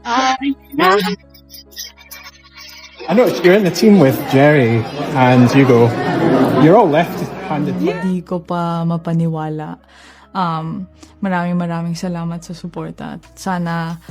I know you're in the team with Jerry and Hugo. You're all left-handed. Hindi ko pa mapaniwala. Maraming salamat sa suporta. Sana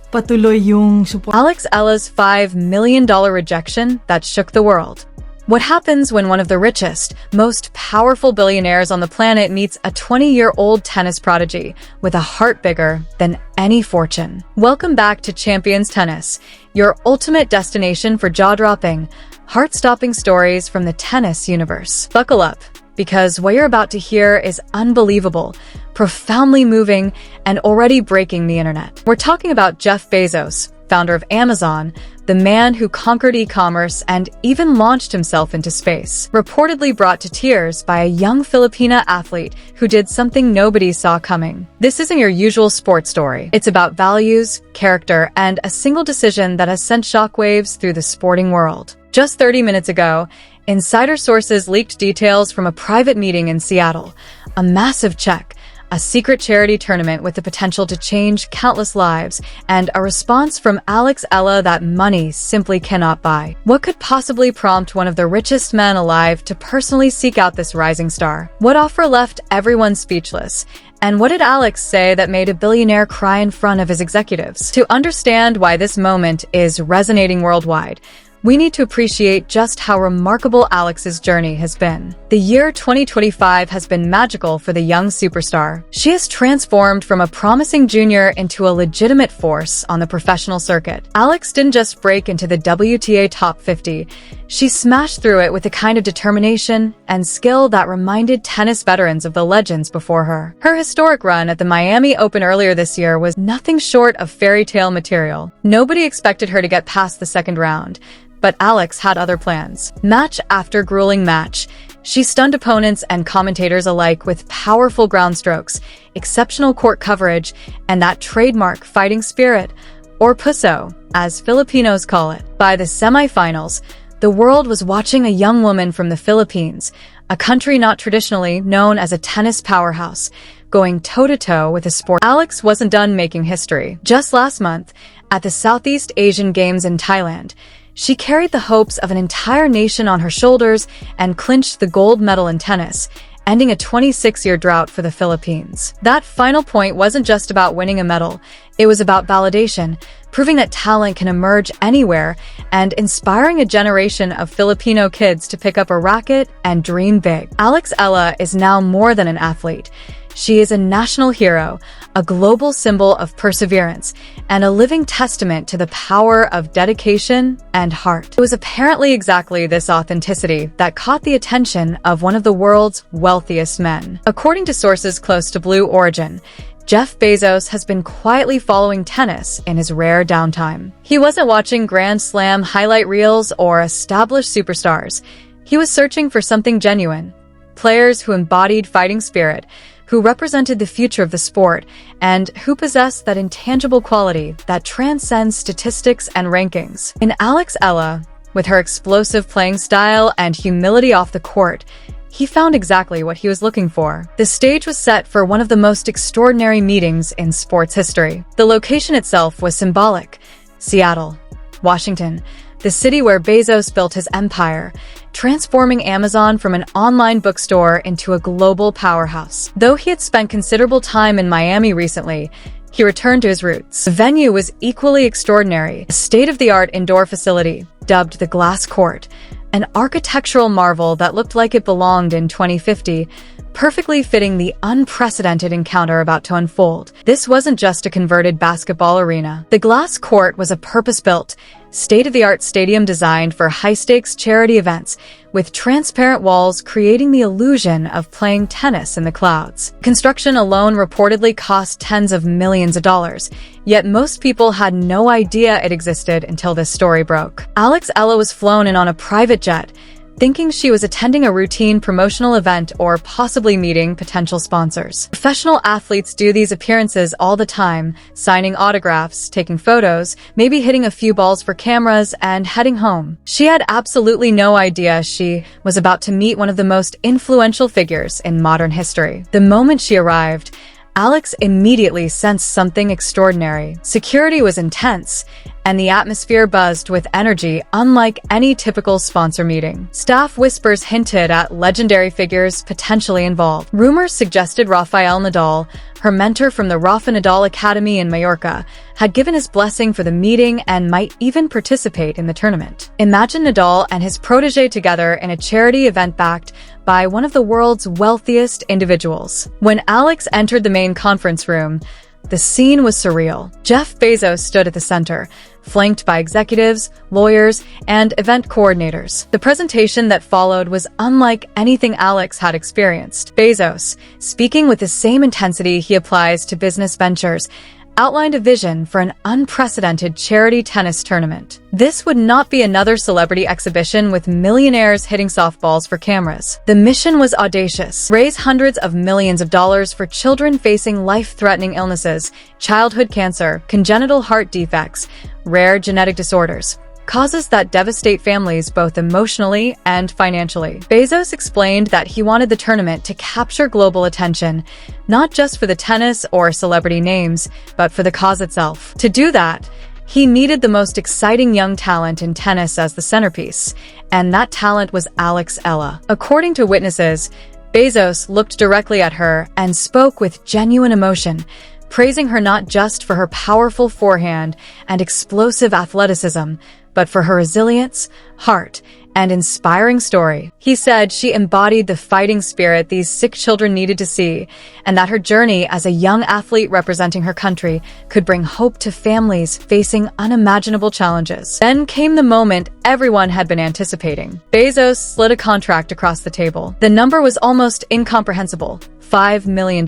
patuloy yung support. Eala's $5 million rejection that shook the world. What happens when one of the richest, most powerful billionaires on the planet meets a 20-year-old tennis prodigy with a heart bigger than any fortune? Welcome back to Champions Tennis, your ultimate destination for jaw-dropping, heart-stopping stories from the tennis universe. Buckle up, because what you're about to hear is unbelievable, profoundly moving, and already breaking the internet. We're talking about Jeff Bezos, founder of Amazon, the man who conquered e-commerce and even launched himself into space, reportedly brought to tears by a young Filipina athlete who did something nobody saw coming. This isn't your usual sports story. It's about values, character, and a single decision that has sent shockwaves through the sporting world. Just 30 minutes ago, insider sources leaked details from a private meeting in Seattle, a massive check, a secret charity tournament with the potential to change countless lives, and a response from Eala that money simply cannot buy. What could possibly prompt one of the richest men alive to personally seek out this rising star? What offer left everyone speechless? And what did Alex say that made a billionaire cry in front of his executives? To understand why this moment is resonating worldwide, we need to appreciate just how remarkable Alex's journey has been. The year 2025 has been magical for the young superstar. She has transformed from a promising junior into a legitimate force on the professional circuit. Alex didn't just break into the WTA top 50. She smashed through it with the kind of determination and skill that reminded tennis veterans of the legends before her. Her historic run at the Miami Open earlier this year was nothing short of fairy tale material. Nobody expected her to get past the second round, but Alex had other plans. Match after grueling match, she stunned opponents and commentators alike with powerful ground strokes, exceptional court coverage, and that trademark fighting spirit, or puso, as Filipinos call it. By the semifinals, the world was watching a young woman from the Philippines, a country not traditionally known as a tennis powerhouse, going toe-to-toe with a sport. Alex wasn't done making history. Just last month, at the Southeast Asian Games in Thailand, she carried the hopes of an entire nation on her shoulders and clinched the gold medal in tennis, ending a 26-year drought for the Philippines. That final point wasn't just about winning a medal. It was about validation, proving that talent can emerge anywhere, and inspiring a generation of Filipino kids to pick up a racket and dream big. Eala is now more than an athlete. She is a national hero, a global symbol of perseverance, and a living testament to the power of dedication and heart. It was apparently exactly this authenticity that caught the attention of one of the world's wealthiest men. According to sources close to Blue Origin, Jeff Bezos has been quietly following tennis in his rare downtime. He wasn't watching Grand Slam highlight reels or established superstars. He was searching for something genuine, players who embodied fighting spirit, who represented the future of the sport, and who possessed that intangible quality that transcends statistics and rankings. In Eala, with her explosive playing style and humility off the court, he found exactly what he was looking for. The stage was set for one of the most extraordinary meetings in sports history. The location itself was symbolic: Seattle, Washington, the city where Bezos built his empire, transforming Amazon from an online bookstore into a global powerhouse. Though he had spent considerable time in Miami recently, he returned to his roots. The venue was equally extraordinary, a state-of-the-art indoor facility, dubbed the Glass Court, an architectural marvel that looked like it belonged in 2050, perfectly fitting the unprecedented encounter about to unfold. This wasn't just a converted basketball arena. The Glass Court was a purpose-built, state-of-the-art stadium designed for high-stakes charity events, with transparent walls creating the illusion of playing tennis in the clouds. Construction alone reportedly cost tens of millions of dollars, yet most people had no idea it existed until this story broke. Eala was flown in on a private jet, thinking she was attending a routine promotional event or possibly meeting potential sponsors. Professional athletes do these appearances all the time, signing autographs, taking photos, maybe hitting a few balls for cameras, and heading home. She had absolutely no idea she was about to meet one of the most influential figures in modern history. The moment she arrived, Alex immediately sensed something extraordinary. Security was intense, and the atmosphere buzzed with energy unlike any typical sponsor meeting. Staff whispers hinted at legendary figures potentially involved. Rumors suggested Rafael Nadal, her mentor from the Rafa Nadal Academy in Mallorca, had given his blessing for the meeting and might even participate in the tournament. Imagine Nadal and his protege together in a charity event backed by one of the world's wealthiest individuals. When Alex entered the main conference room, the scene was surreal. Jeff Bezos stood at the center, flanked by executives, lawyers, and event coordinators. The presentation that followed was unlike anything Alex had experienced. Bezos, speaking with the same intensity he applies to business ventures, outlined a vision for an unprecedented charity tennis tournament. This would not be another celebrity exhibition with millionaires hitting softballs for cameras. The mission was audacious: raise hundreds of millions of dollars for children facing life-threatening illnesses, childhood cancer, congenital heart defects, rare genetic disorders, causes that devastate families both emotionally and financially. Bezos explained that he wanted the tournament to capture global attention, not just for the tennis or celebrity names, but for the cause itself. To do that, he needed the most exciting young talent in tennis as the centerpiece, and that talent was Eala. According to witnesses, Bezos looked directly at her and spoke with genuine emotion, praising her not just for her powerful forehand and explosive athleticism, but for her resilience, heart, and inspiring story. He said she embodied the fighting spirit these sick children needed to see, and that her journey as a young athlete representing her country could bring hope to families facing unimaginable challenges. Then came the moment everyone had been anticipating. Bezos slid a contract across the table. The number was almost incomprehensible: $5 million.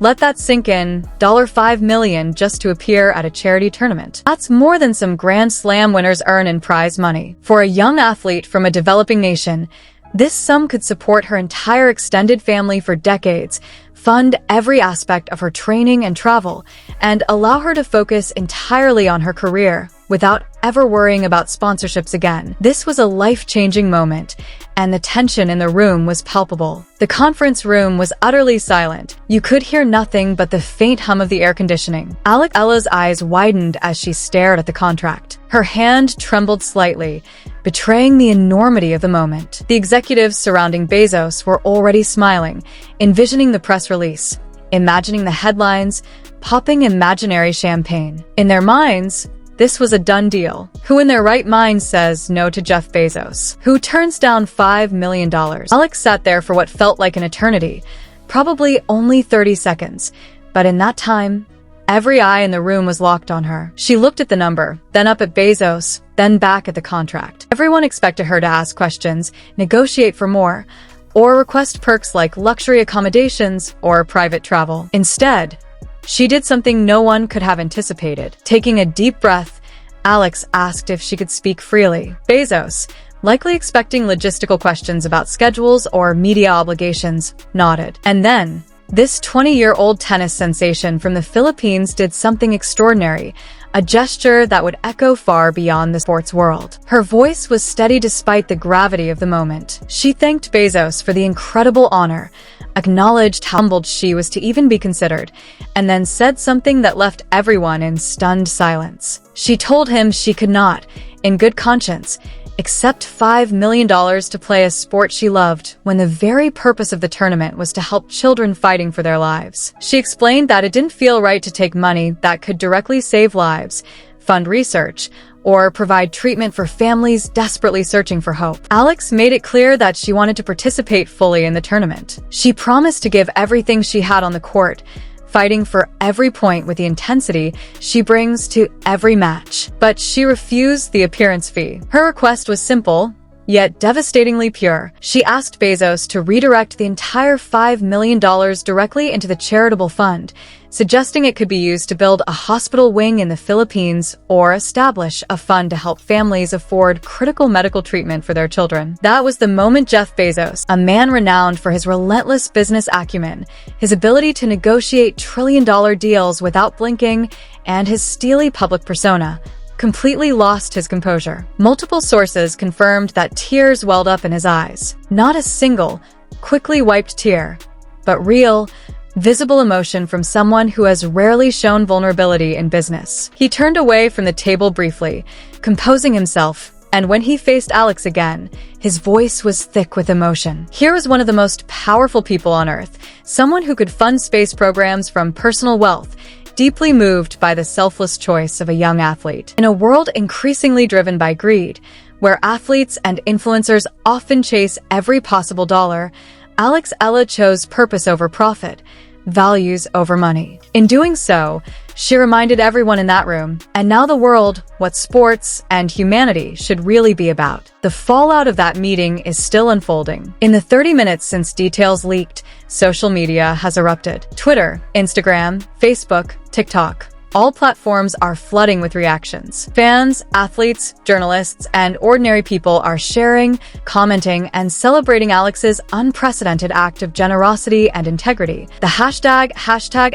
Let that sink in. $5 million just to appear at a charity tournament. That's more than some Grand Slam winners earn in prize money. For a young athlete from a developing nation, this sum could support her entire extended family for decades, fund every aspect of her training and travel, and allow her to focus entirely on her career without ever worrying about sponsorships again. This was a life-changing moment, and the tension in the room was palpable. The conference room was utterly silent. You could hear nothing but the faint hum of the air conditioning. Eala's eyes widened as she stared at the contract. Her hand trembled slightly, betraying the enormity of the moment. The executives surrounding Bezos were already smiling, envisioning the press release, imagining the headlines, popping imaginary champagne. In their minds, this was a done deal. Who in their right mind says no to Jeff Bezos? Who turns down $5 million? Alex sat there for what felt like an eternity, probably only 30 seconds. But in that time, every eye in the room was locked on her. She looked at the number, then up at Bezos, then back at the contract. Everyone expected her to ask questions, negotiate for more, or request perks like luxury accommodations or private travel. Instead, she did something no one could have anticipated. Taking a deep breath, Alex asked if she could speak freely. Bezos, likely expecting logistical questions about schedules or media obligations, nodded. And then, this 20-year-old tennis sensation from the Philippines did something extraordinary, a gesture that would echo far beyond the sports world. Her voice was steady despite the gravity of the moment. She thanked Bezos for the incredible honor, acknowledged how humbled she was to even be considered, and then said something that left everyone in stunned silence. She told him she could not, in good conscience, accept $5 million to play a sport she loved when the very purpose of the tournament was to help children fighting for their lives. She explained that it didn't feel right to take money that could directly save lives, fund research, or provide treatment for families desperately searching for hope. Alex made it clear that she wanted to participate fully in the tournament. She promised to give everything she had on the court, fighting for every point with the intensity she brings to every match. But she refused the appearance fee. Her request was simple, yet devastatingly pure. She asked Bezos to redirect the entire $5 million directly into the charitable fund, suggesting it could be used to build a hospital wing in the Philippines or establish a fund to help families afford critical medical treatment for their children. That was the moment Jeff Bezos, a man renowned for his relentless business acumen, his ability to negotiate trillion-dollar deals without blinking, and his steely public persona, completely lost his composure. Multiple sources confirmed that tears welled up in his eyes. Not a single, quickly wiped tear, but real, visible emotion from someone who has rarely shown vulnerability in business. He turned away from the table briefly, composing himself, and when he faced Alex again, his voice was thick with emotion. Here was one of the most powerful people on Earth, someone who could fund space programs from personal wealth, deeply moved by the selfless choice of a young athlete. In a world increasingly driven by greed, where athletes and influencers often chase every possible dollar, Eala chose purpose over profit, values over money. In doing so, she reminded everyone in that room, and now the world, what sports and humanity should really be about. The fallout of that meeting is still unfolding. In the 30 minutes since details leaked, social media has erupted. Twitter, Instagram, Facebook, TikTok. All platforms are flooding with reactions. Fans, athletes, journalists, and ordinary people are sharing, commenting, and celebrating Alex's unprecedented act of generosity and integrity. The hashtag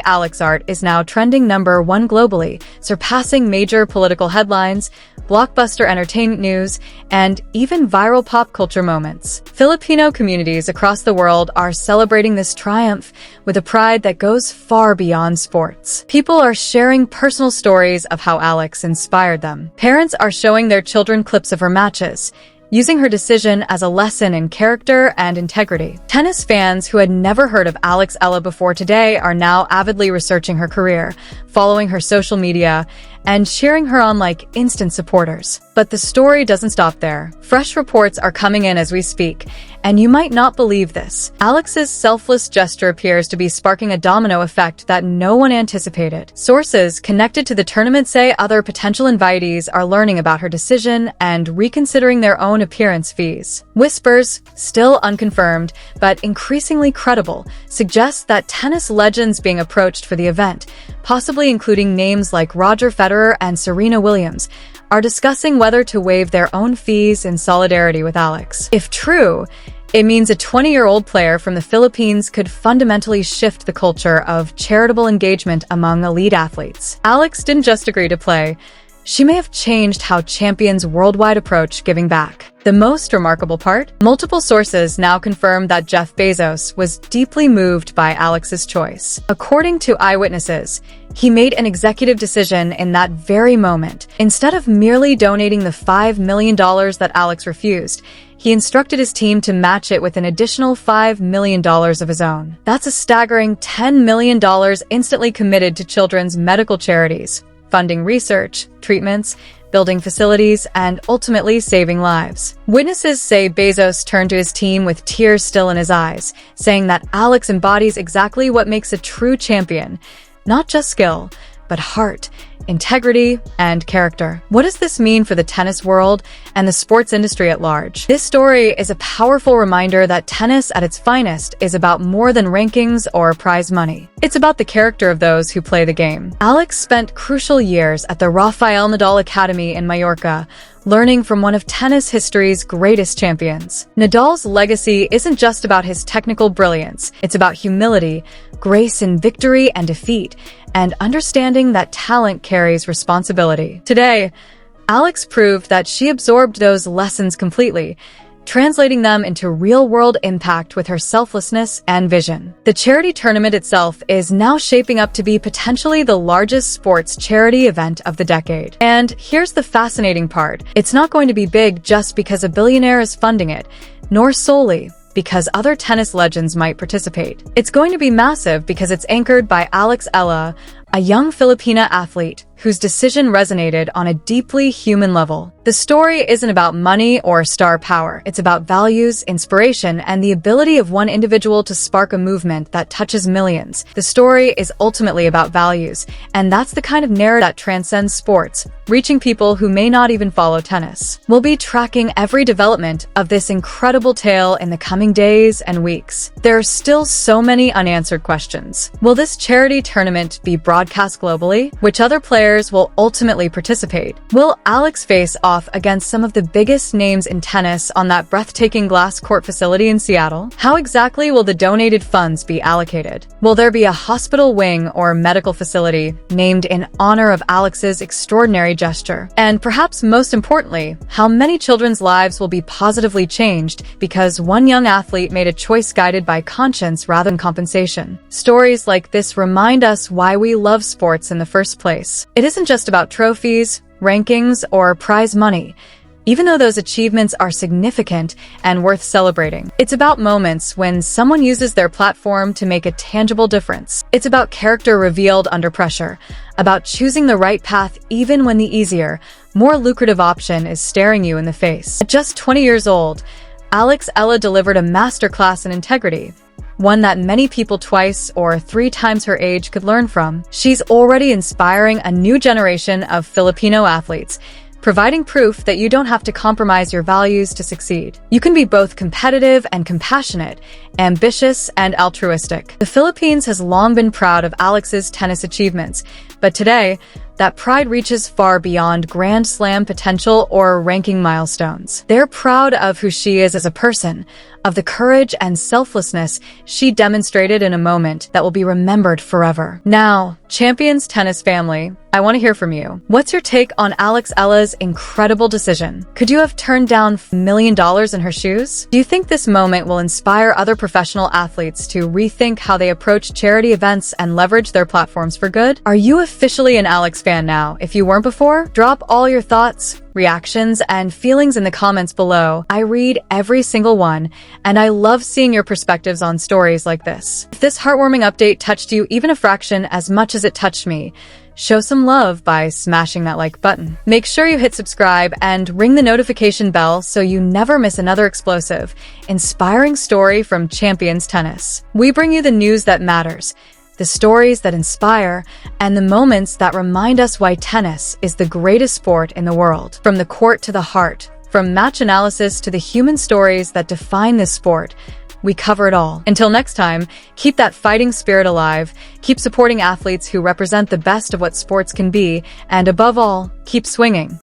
AlexArt is now trending #1 globally, surpassing major political headlines, blockbuster entertainment news, and even viral pop culture moments. Filipino communities across the world are celebrating this triumph with a pride that goes far beyond sports. People are sharing personal stories of how Alex inspired them. Parents are showing their children clips of her matches, using her decision as a lesson in character and integrity. Tennis fans who had never heard of Eala before today are now avidly researching her career, following her social media, and cheering her on like instant supporters. But the story doesn't stop there. Fresh reports are coming in as we speak, and you might not believe this. Alex's selfless gesture appears to be sparking a domino effect that no one anticipated. Sources connected to the tournament say other potential invitees are learning about her decision and reconsidering their own appearance fees. Whispers, still unconfirmed, but increasingly credible, suggest that tennis legends being approached for the event, possibly including names like Roger Federer and Serena Williams, are discussing whether to waive their own fees in solidarity with Alex. If true, it means a 20-year-old player from the Philippines could fundamentally shift the culture of charitable engagement among elite athletes. Alex didn't just agree to play. She may have changed how champions worldwide approach giving back. The most remarkable part? Multiple sources now confirm that Jeff Bezos was deeply moved by Alex's choice. According to eyewitnesses, he made an executive decision in that very moment. Instead of merely donating the $5 million that Alex refused, he instructed his team to match it with an additional $5 million of his own. That's a staggering $10 million instantly committed to children's medical charities, funding research, treatments, building facilities, and ultimately saving lives. Witnesses say Bezos turned to his team with tears still in his eyes, saying that Alex embodies exactly what makes a true champion, not just skill, but heart, integrity, and character. What does this mean for the tennis world and the sports industry at large? This story is a powerful reminder that tennis at its finest is about more than rankings or prize money. It's about the character of those who play the game. Alex spent crucial years at the Rafael Nadal Academy in Mallorca, learning from one of tennis history's greatest champions. Nadal's legacy isn't just about his technical brilliance, it's about humility, grace in victory and defeat, and understanding that talent carries responsibility. Today, Alex proved that she absorbed those lessons completely, translating them into real-world impact with her selflessness and vision. The charity tournament itself is now shaping up to be potentially the largest sports charity event of the decade. And here's the fascinating part. It's not going to be big just because a billionaire is funding it, nor solely because other tennis legends might participate. It's going to be massive because it's anchored by Eala, a young Filipina athlete whose decision resonated on a deeply human level. The story isn't about money or star power. It's about values, inspiration, and the ability of one individual to spark a movement that touches millions. The story is ultimately about values, and that's the kind of narrative that transcends sports, reaching people who may not even follow tennis. We'll be tracking every development of this incredible tale in the coming days and weeks. There are still so many unanswered questions. Will this charity tournament be broadcast globally? Which other players players will ultimately participate? Will Alex face off against some of the biggest names in tennis on that breathtaking glass court facility in Seattle? How exactly will the donated funds be allocated? Will there be a hospital wing or medical facility named in honor of Alex's extraordinary gesture? And perhaps most importantly, how many children's lives will be positively changed because one young athlete made a choice guided by conscience rather than compensation? Stories like this remind us why we love sports in the first place. It isn't just about trophies, rankings, or prize money. Even though those achievements are significant and worth celebrating, it's about moments when someone uses their platform to make a tangible difference. It's about character revealed under pressure, about choosing the right path even when the easier, more lucrative option is staring you in the face. At just 20 years old, Eala delivered a masterclass in integrity, one that many people twice or 3 times her age could learn from. She's already inspiring a new generation of Filipino athletes, providing proof that you don't have to compromise your values to succeed. You can be both competitive and compassionate, ambitious and altruistic. The Philippines has long been proud of Alex's tennis achievements, but today, that pride reaches far beyond Grand Slam potential or ranking milestones. They're proud of who she is as a person, of the courage and selflessness she demonstrated in a moment that will be remembered forever. Now, Champions Tennis family, I want to hear from you. What's your take on Eala's incredible decision? Could you have turned down $1 million in her shoes? Do you think this moment will inspire other professional athletes to rethink how they approach charity events and leverage their platforms for good? Are you officially an Alex fan now, if you weren't before? Drop all your thoughts, reactions, and feelings in the comments below. I read every single one, and I love seeing your perspectives on stories like this. If this heartwarming update touched you even a fraction as much as it touched me, show some love by smashing that like button. Make sure you hit subscribe and ring the notification bell so you never miss another explosive, inspiring story from Champions Tennis. We bring you the news that matters, the stories that inspire, and the moments that remind us why tennis is the greatest sport in the world. From the court to the heart, from match analysis to the human stories that define this sport, we cover it all. Until next time, keep that fighting spirit alive, keep supporting athletes who represent the best of what sports can be, and above all, keep swinging.